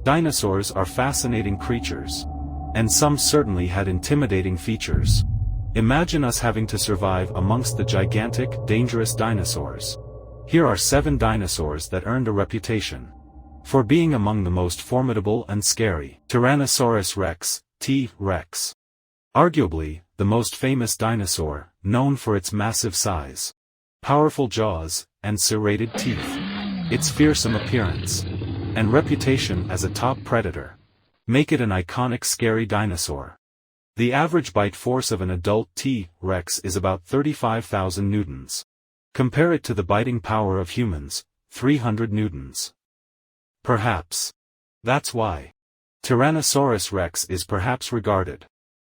Dinosaurs are fascinating creatures. And some certainly had intimidating features. Imagine us having to survive amongst the gigantic, dangerous dinosaurs. Here are 7 dinosaurs that earned a reputation for being among the most formidable and scary. Tyrannosaurus rex, T-Rex. Arguably, the most famous dinosaur, known for its massive size, powerful jaws, and serrated teeth. Its fearsome appearance and reputation as a top predator make it an iconic scary dinosaur. The average bite force of an adult T-Rex is about 35,000 newtons. Compare it to the biting power of humans, 300 newtons. Perhaps that's why Tyrannosaurus rex is perhaps regarded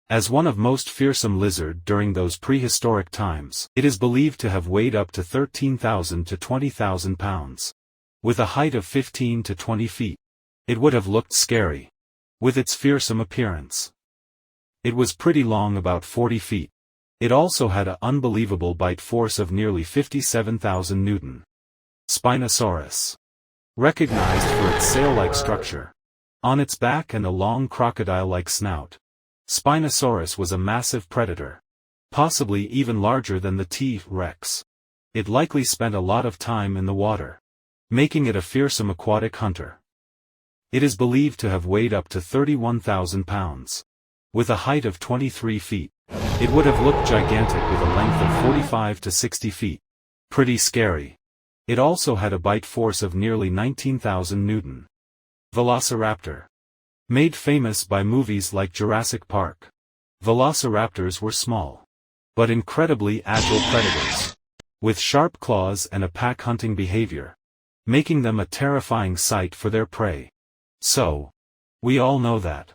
as one of most fearsome lizard during those prehistoric times. It is believed to have weighed up to 13,000 to 20,000 pounds. With a height of 15 to 20 feet. It would have looked scary. With its fearsome appearance. It was pretty long, about 40 feet. It also had an unbelievable bite force of nearly 57,000 newton. Spinosaurus. Recognized for its sail-like structure on its back and a long crocodile-like snout. Spinosaurus was a massive predator. Possibly even larger than the T-Rex. It likely spent a lot of time in the water, making it a fearsome aquatic hunter. It is believed to have weighed up to 31,000 pounds. With a height of 23 feet. It would have looked gigantic with a length of 45 to 60 feet. Pretty scary. It also had a bite force of nearly 19,000 newton. Velociraptor. Made famous by movies like Jurassic Park. Velociraptors were small, but incredibly agile predators, with sharp claws and a pack-hunting behavior, making them a terrifying sight for their prey. So, we all know that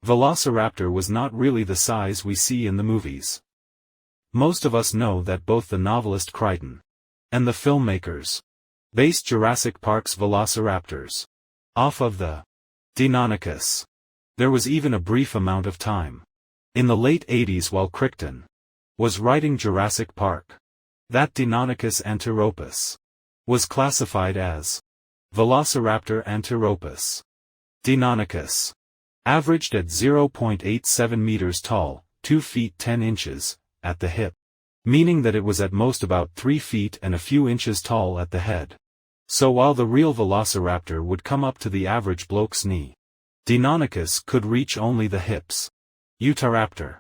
Velociraptor was not really the size we see in the movies. Most of us know that both the novelist Crichton and the filmmakers based Jurassic Park's Velociraptors off of the Deinonychus. There was even a brief amount of time in the late 80s while Crichton was writing Jurassic Park that Deinonychus antiropus was classified as Velociraptor antiropus. Deinonychus averaged at 0.87 meters tall, 2 feet 10 inches, at the hip, meaning that it was at most about 3 feet and a few inches tall at the head. So while the real Velociraptor would come up to the average bloke's knee, Deinonychus could reach only the hips. Utahraptor,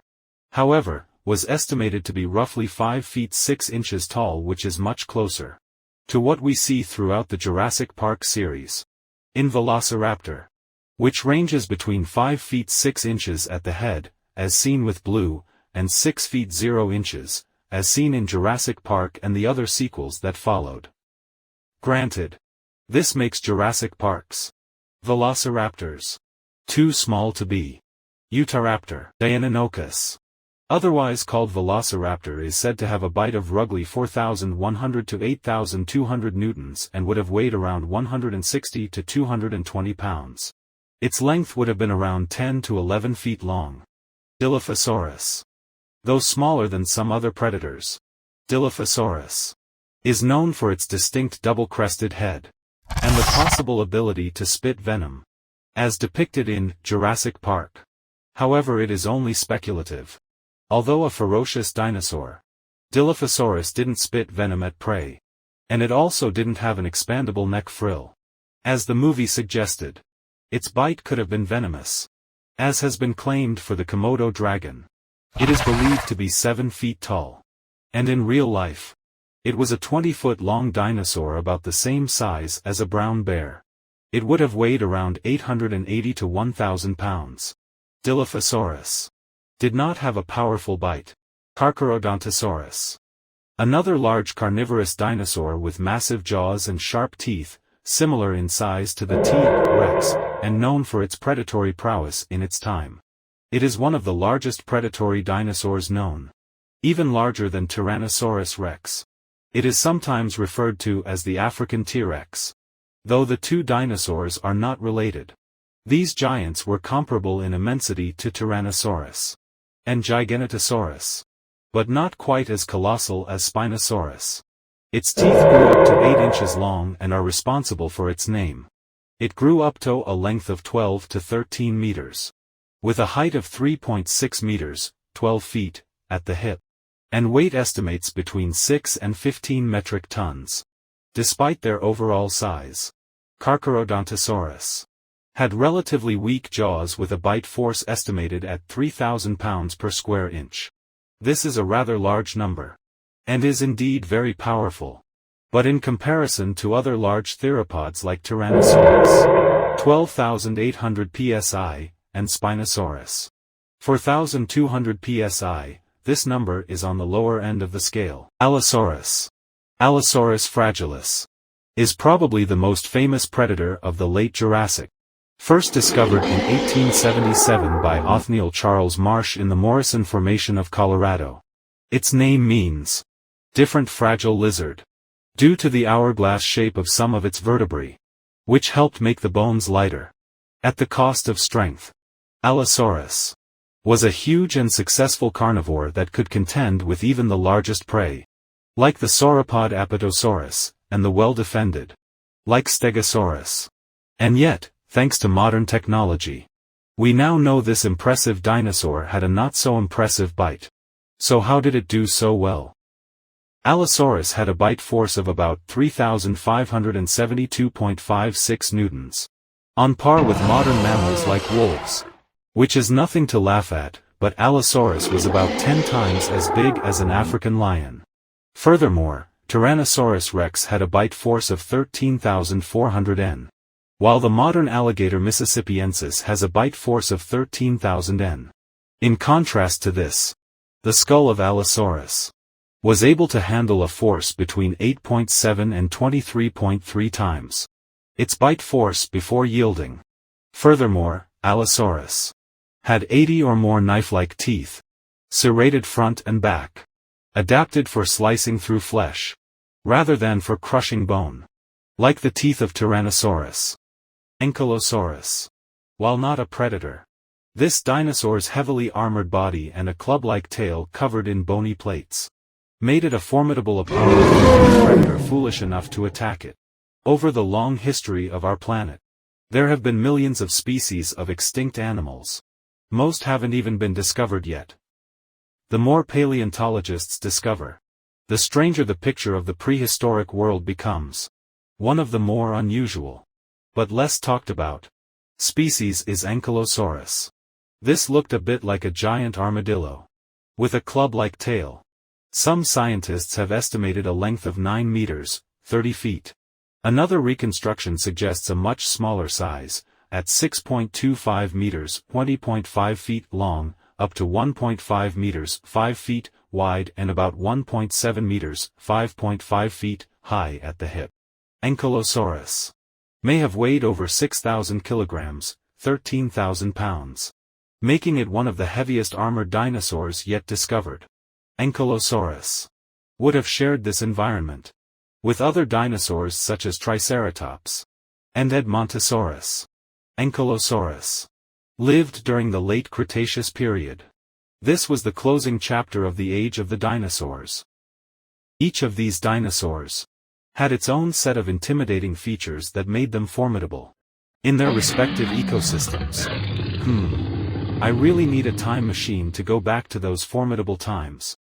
however, was estimated to be roughly 5 feet 6 inches tall, which is much closer to what we see throughout the Jurassic Park series. In Velociraptor, which ranges between 5 feet 6 inches at the head, as seen with Blue, and 6 feet 0 inches, as seen in Jurassic Park and the other sequels that followed. Granted, this makes Jurassic Park's Velociraptors too small to be Utahraptor. Deinonychus, otherwise called Velociraptor, is said to have a bite of roughly 4,100 to 8,200 newtons and would have weighed around 160 to 220 pounds. Its length would have been around 10 to 11 feet long. Dilophosaurus. Though smaller than some other predators, Dilophosaurus is known for its distinct double-crested head and the possible ability to spit venom, as depicted in Jurassic Park. However, it is only speculative. Although a ferocious dinosaur, Dilophosaurus didn't spit venom at prey, and it also didn't have an expandable neck frill, as the movie suggested. Its bite could have been venomous, as has been claimed for the Komodo dragon. It is believed to be 7 feet tall. And in real life, it was a 20-foot-long dinosaur about the same size as a brown bear. It would have weighed around 880 to 1,000 pounds. Dilophosaurus did not have a powerful bite. Carcharodontosaurus. Another large carnivorous dinosaur with massive jaws and sharp teeth, similar in size to the T-Rex, and known for its predatory prowess in its time. It is one of the largest predatory dinosaurs known. Even larger than Tyrannosaurus rex. It is sometimes referred to as the African T-Rex. Though the two dinosaurs are not related. These giants were comparable in immensity to Tyrannosaurus and Giganotosaurus, but not quite as colossal as Spinosaurus. Its teeth grew up to 8 inches long and are responsible for its name. It grew up to a length of 12 to 13 meters. With a height of 3.6 meters, 12 feet, at the hip. And weight estimates between 6 and 15 metric tons. Despite their overall size. Carcharodontosaurus had relatively weak jaws with a bite force estimated at 3,000 pounds per square inch. This is a rather large number. And is indeed very powerful. But in comparison to other large theropods like Tyrannosaurus, 12,800 psi, and Spinosaurus, 4,200 psi, this number is on the lower end of the scale. Allosaurus, Allosaurus fragilis, is probably the most famous predator of the late Jurassic. First discovered in 1877 by Othniel Charles Marsh in the Morrison Formation of Colorado. Its name means, different fragile lizard, due to the hourglass shape of some of its vertebrae, which helped make the bones lighter. At the cost of strength. Allosaurus was a huge and successful carnivore that could contend with even the largest prey. Like the sauropod Apatosaurus, and the well-defended. Like Stegosaurus. And yet, thanks to modern technology, we now know this impressive dinosaur had a not-so-impressive bite. So how did it do so well? Allosaurus had a bite force of about 3,572.56 newtons. On par with modern mammals like wolves. Which is nothing to laugh at, but Allosaurus was about 10 times as big as an African lion. Furthermore, Tyrannosaurus rex had a bite force of 13,400 N. While the modern alligator Mississippiensis has a bite force of 13,000 N. In contrast to this, the skull of Allosaurus was able to handle a force between 8.7 and 23.3 times its bite force before yielding. Furthermore, Allosaurus had 80 or more knife-like teeth, serrated front and back, adapted for slicing through flesh, rather than for crushing bone, like the teeth of Tyrannosaurus. Ankylosaurus. While not a predator, this dinosaur's heavily armored body and a club-like tail covered in bony plates made it a formidable opponent for any predator foolish enough to attack it. Over the long history of our planet, there have been millions of species of extinct animals. Most haven't even been discovered yet. The more paleontologists discover, the stranger the picture of the prehistoric world becomes. One of the more unusual, but less talked about, species is Ankylosaurus. This looked a bit like a giant armadillo, with a club-like tail. Some scientists have estimated a length of 9 meters, 30 feet. Another reconstruction suggests a much smaller size, at 6.25 meters, 20.5 feet long, up to 1.5 meters, 5 feet, wide and about 1.7 meters, 5.5 feet, high at the hip. Ankylosaurus may have weighed over 6,000 kilograms, 13,000 pounds, making it one of the heaviest armored dinosaurs yet discovered. Ankylosaurus would have shared this environment with other dinosaurs such as Triceratops and Edmontosaurus. Ankylosaurus lived during the late Cretaceous period. This was the closing chapter of the age of the dinosaurs. Each of these dinosaurs had its own set of intimidating features that made them formidable in their respective ecosystems. I really need a time machine to go back to those formidable times.